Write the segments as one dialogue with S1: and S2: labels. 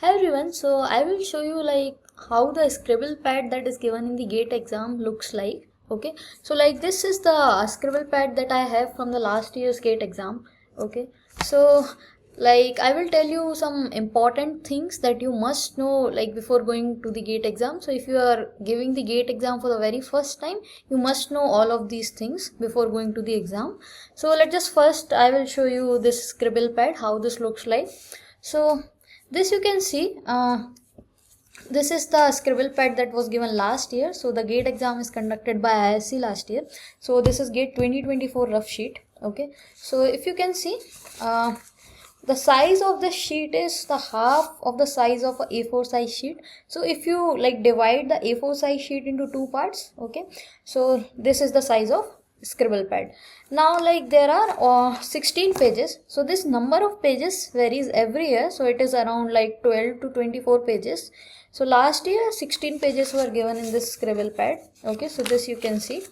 S1: Hi everyone, so I will show you like how the scribble pad that is given in the GATE exam looks like. Okay, so like this is the scribble pad that I have from the last year's GATE exam. Okay, so like I will tell you some important things that you must know like before going to the GATE exam. So if you are giving the GATE exam for the very first time, you must know all of these things before going to the exam. So let's just first I will show you this scribble pad, how this looks like. So this you can see, this is the scribble pad that was given last year. So the GATE exam is conducted by IISc last year. So this is GATE 2024 rough sheet. Okay, so if you can see, the size of the sheet is the half of the size of a A4 size sheet. So if you like divide the A4 size sheet into two parts, okay, so this is the size of scribble pad. Now like there are 16 pages, so this number of pages varies every year, so it is around like 12 to 24 pages. So last year 16 pages were given in this scribble pad. Okay, so this you can see,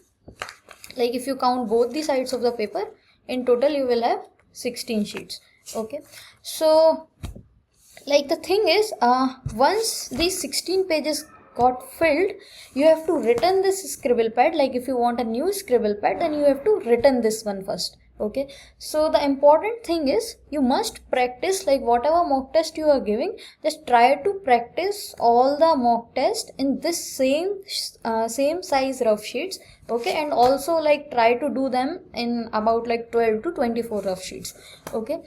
S1: like if you count both the sides of the paper, in total you will have 16 sheets. Okay, so like the thing is, once these 16 pages got filled, you have to return this scribble pad. Like if you want a new scribble pad, then you have to return this one first. Okay, so the important thing is you must practice, like whatever mock test you are giving, just try to practice all the mock test in this same size rough sheets. Okay, and also like try to do them in about like 12 to 24 rough sheets. Okay,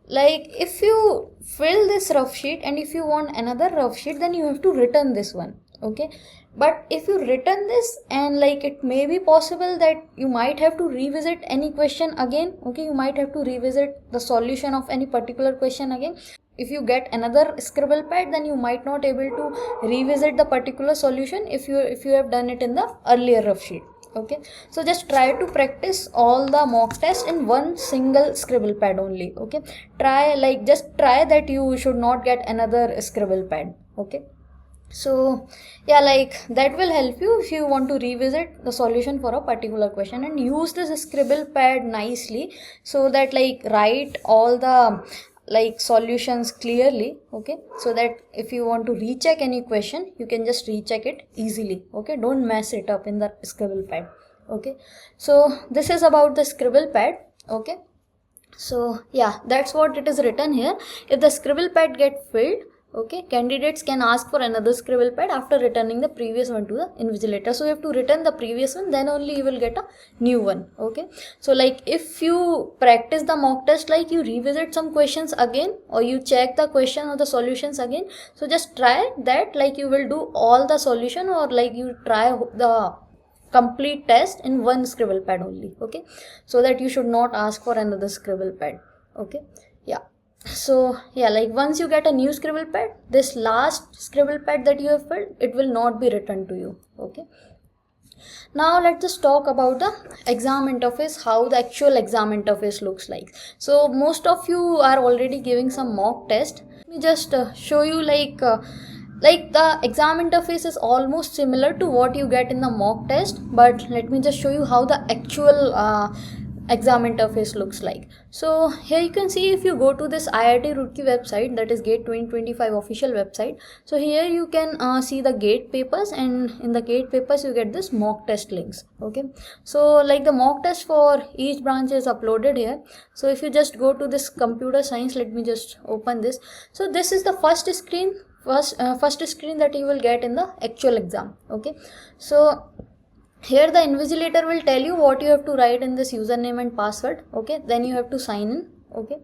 S1: like if you fill this rough sheet and if you want another rough sheet, then you have to return this one. Okay, but if you return this, and like it may be possible that you might have to revisit any question again. Okay, you might have to revisit the solution of any particular question again. If you get another scribble pad, then you might not able to revisit the particular solution if you have done it in the earlier rough sheet. Okay, so just try to practice all the mock test in one single scribble pad only. Okay, just try that you should not get another scribble pad. Okay, so yeah, like that will help you if you want to revisit the solution for a particular question, and use this scribble pad nicely so that like write all the like solutions clearly. Okay, so that if you want to recheck any question, you can just recheck it easily. Okay, don't mess it up in the scribble pad. Okay, so this is about the scribble pad. Okay, so yeah, that's what it is written here. If the scribble pad get filled, okay, candidates can ask for another scribble pad after returning the previous one to the invigilator. So you have to return the previous one, then only you will get a new one. Okay, so like if you practice the mock test, like you revisit some questions again, or you check the question or the solutions again, so just try that, like you will do all the solution, or like you try the complete test in one scribble pad only. Okay, so that you should not ask for another scribble pad. Okay, yeah. So yeah, like once you get a new scribble pad, this last scribble pad that you have filled, it will not be returned to you. Okay, now let's just talk about the exam interface, how the actual exam interface looks like. So most of you are already giving some mock test. Let me just show you like the exam interface is almost similar to what you get in the mock test, but let me just show you how the actual exam interface looks like. So here you can see, if you go to this IIT Roorkee website, that is GATE 2025 official website, so here you can see the GATE papers, and in the GATE papers you get this mock test links. Okay, so like the mock test for each branch is uploaded here. So if you just go to this computer science, let me just open this. So this is the first screen that you will get in the actual exam. Okay, so here the invigilator will tell you what you have to write in this username and password. Okay, then you have to sign in. Okay,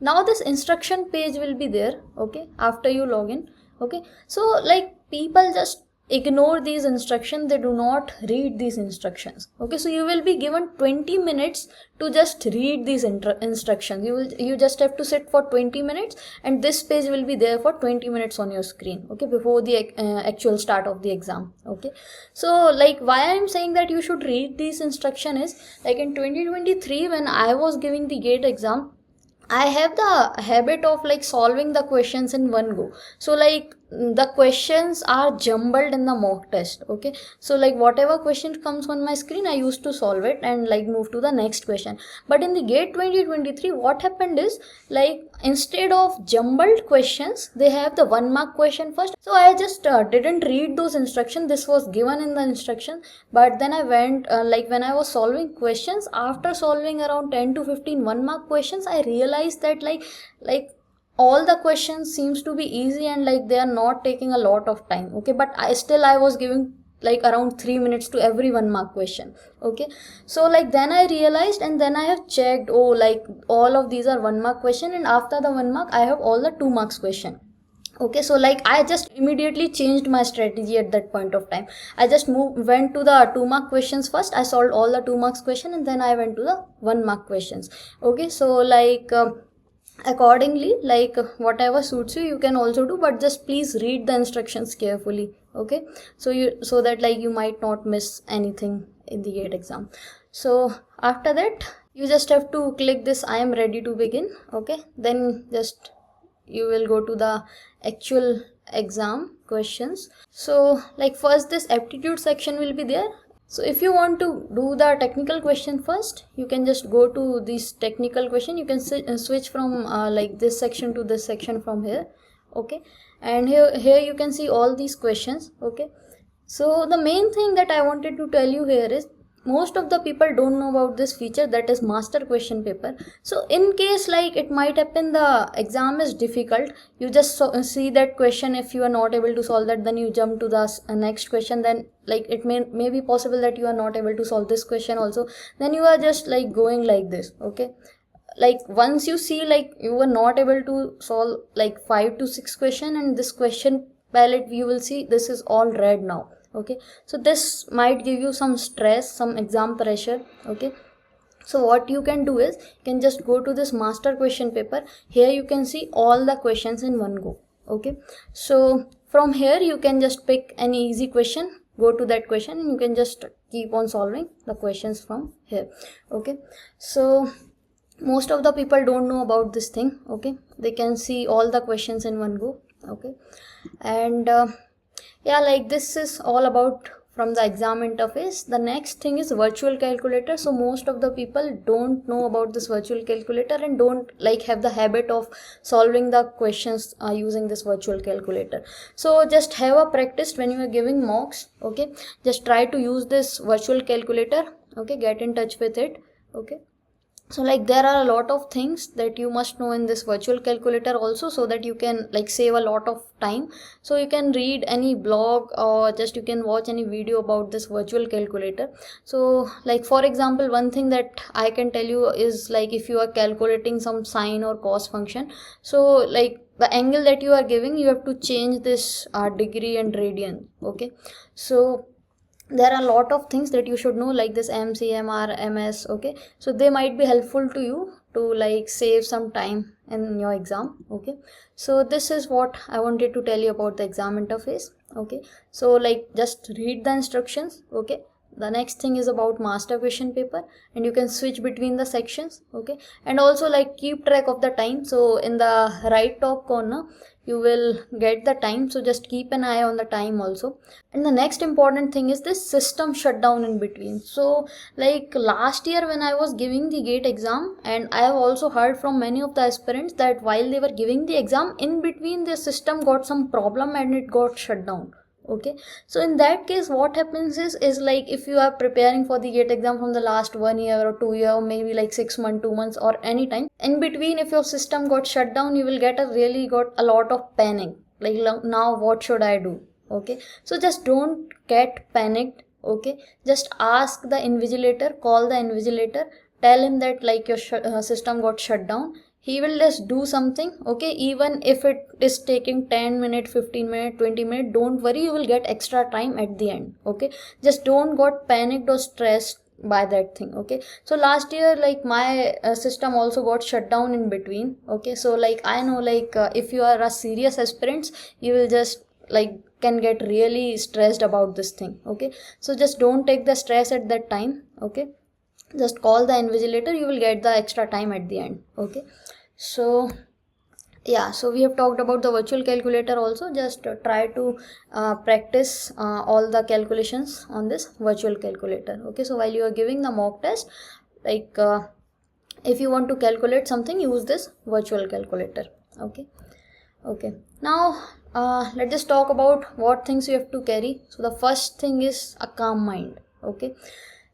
S1: now this instruction page will be there. Okay, after you log in. Okay, so like people just ignore these instructions, they do not read these instructions. Okay, so you will be given 20 minutes to just read these instructions. You just have to sit for 20 minutes, and this page will be there for 20 minutes on your screen. Okay, before the actual start of the exam. Okay, so like why I am saying that you should read these instructions is, like in 2023 when I was giving the GATE exam, I have the habit of like solving the questions in one go. So like the questions are jumbled in the mock test. Okay, so like whatever question comes on my screen, I used to solve it and like move to the next question. But in the GATE 2023, what happened is, like instead of jumbled questions, they have the 1 mark question first. So I just didn't read those instructions. This was given in the instruction, but then I went like when I was solving questions, after solving around 10 to 15 1 mark questions, I realized that like all the questions seems to be easy and like they are not taking a lot of time. Okay, but I was giving like around 3 minutes to every 1 mark question. Okay, so like then I realized, and then I have checked, oh, like all of these are 1 mark question, and after the 1 mark I have all the 2 marks question. Okay, so like I just immediately changed my strategy at that point of time. I just went to the 2 mark questions first. I solved all the 2 marks question, and then I went to the 1 mark questions. Okay, so like accordingly, like whatever suits you, you can also do, but just please read the instructions carefully. Okay, so that like you might not miss anything in the GATE exam. So after that, you just have to click this I am ready to begin. Okay, then just you will go to the actual exam questions. So like first this aptitude section will be there. So if you want to do the technical question first, you can just go to this technical question. You can switch from like this section to this section from here. Okay, and here you can see all these questions. Okay, so the main thing that I wanted to tell you here is, most of the people don't know about this feature, that is master question paper. So in case like it might happen the exam is difficult, you just see that question. If you are not able to solve that, then you jump to the next question. Then like it may be possible that you are not able to solve this question also, then you are just like going like this. Okay, like once you see like you were not able to solve like 5 to 6 question, and this question palette you will see this is all red now. Okay, so this might give you some stress, some exam pressure. Okay, so what you can do is, you can just go to this master question paper. Here you can see all the questions in one go. Okay, so from here you can just pick any easy question, go to that question, and you can just keep on solving the questions from here. Okay, so most of the people don't know about this thing. Okay, they can see all the questions in one go. Okay, and yeah, like this is all about from the exam interface. The next thing is virtual calculator. So most of the people don't know about this virtual calculator and don't like have the habit of solving the questions using this virtual calculator. So just have a practice when you are giving mocks. Okay, just try to use this virtual calculator. Okay, get in touch with it. Okay, so like there are a lot of things that you must know in this virtual calculator also, so that you can like save a lot of time. So you can read any blog, or just you can watch any video about this virtual calculator. So like for example, one thing that I can tell you is, like if you are calculating some sine or cos function, so like the angle that you are giving, you have to change this degree and radian. Okay, so there are a lot of things that you should know, like this MCMR, MS. Okay, so they might be helpful to you to like save some time in your exam. Okay, so this is what I wanted to tell you about the exam interface. Okay, so like just read the instructions. Okay, the next thing is about master question paper, and you can switch between the sections. Okay, and also like keep track of the time. So in the right top corner you will get the time, so just keep an eye on the time also. And the next important thing is this system shutdown in between. So like last year when I was giving the GATE exam, and I have also heard from many of the aspirants that while they were giving the exam, in between their system got some problem and it got shut down. Okay, so in that case what happens is like if you are preparing for the GATE exam from the last 1 year or 2 year, or maybe like 6 months, 2 months, or any time in between, if your system got shut down, you will get a lot of panic, like now what should I do? Okay, so just don't get panicked. Okay, just ask the invigilator, call the invigilator, tell him that like your system got shut down. He will just do something. Okay, even if it is taking 10 minutes, 15 minutes, 20 minutes, don't worry, you will get extra time at the end. Okay, just don't got panicked or stressed by that thing. Okay, so last year like my system also got shut down in between. Okay, so like I know like if you are a serious aspirant, you will just like can get really stressed about this thing. Okay, so just don't take the stress at that time. Okay, just call the invigilator, you will get the extra time at the end. Okay, so Yeah, so we have talked about the virtual calculator also. Just try to practice all the calculations on this virtual calculator. Okay, so while you are giving the mock test, like if you want to calculate something, use this virtual calculator. Okay. Okay, now let's just talk about what things you have to carry. So the first thing is a calm mind. Okay,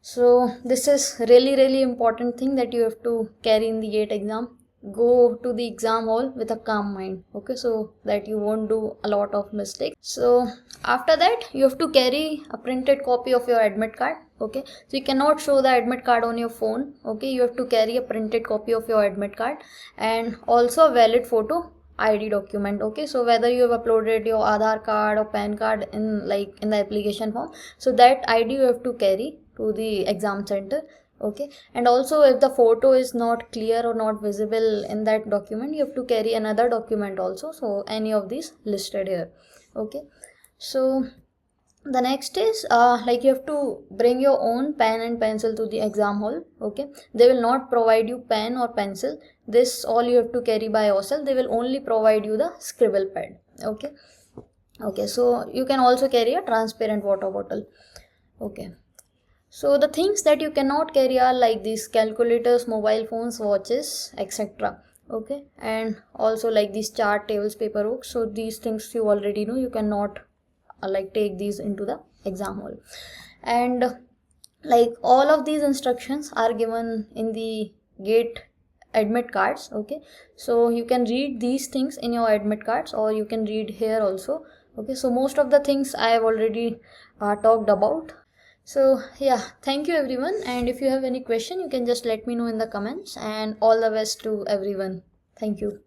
S1: so this is really important thing that you have to carry in the GATE exam. Go to the exam hall with a calm mind. Okay, so that you won't do a lot of mistakes. So after that, you have to carry a printed copy of your admit card. Okay, so you cannot show the admit card on your phone. Okay, you have to carry a printed copy of your admit card and also a valid photo ID document. Okay, so whether you have uploaded your Aadhaar card or PAN card in the application form, so that ID you have to carry to the exam center. Okay, and also if the photo is not clear or not visible in that document, you have to carry another document also. So any of these listed here. Okay, so the next is like you have to bring your own pen and pencil to the exam hall. Okay, they will not provide you pen or pencil. This all you have to carry by yourself. They will only provide you the scribble pad. Okay, okay, so you can also carry a transparent water bottle. Okay, so the things that you cannot carry are like these calculators, mobile phones, watches, etc. Okay, and also like these chart, tables, paper books. So these things you already know, you cannot like take these into the exam hall. And like all of these instructions are given in the GATE admit cards. Okay, so you can read these things in your admit cards, or you can read here also. Okay, so most of the things I have already talked about. So yeah, thank you everyone, and if you have any question, you can just let me know in the comments, and all the best to everyone. Thank you.